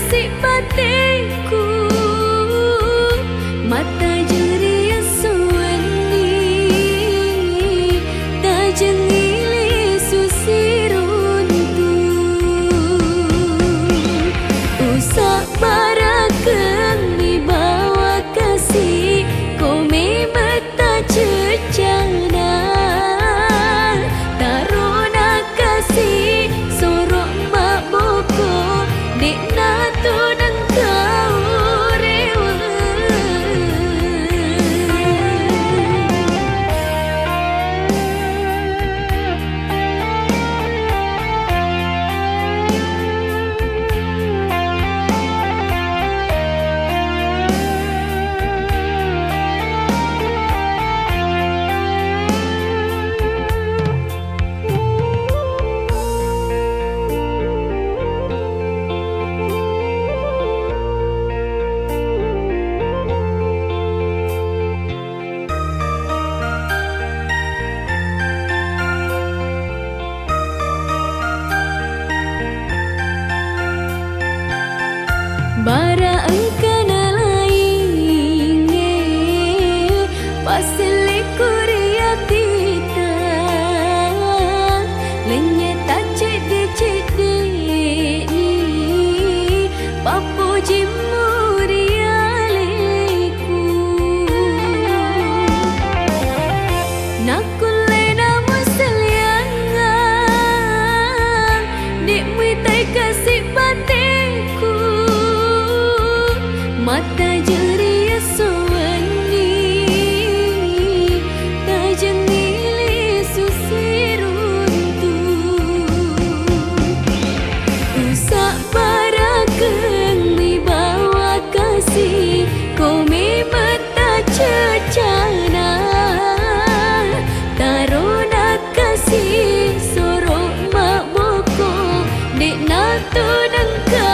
kasih batikku, mata jeri suwani, tak jengili susiruntu. Usak barakan di bawah kasih, kau memang tak cecana. Taruna kasih sorok mak boko, dek natu dan kau rewa. Bara engkana lainge pasile kuria tita lenye tacede ni papo jimurialeku nakule namu seliangan dik muitai kasih batikku, mata jeri suwani, tak jengili susiruntu. Usak barakan di bawah kasih, kau memang tak cecana. Taruna kasih sorok mak boko, dek natu dan kau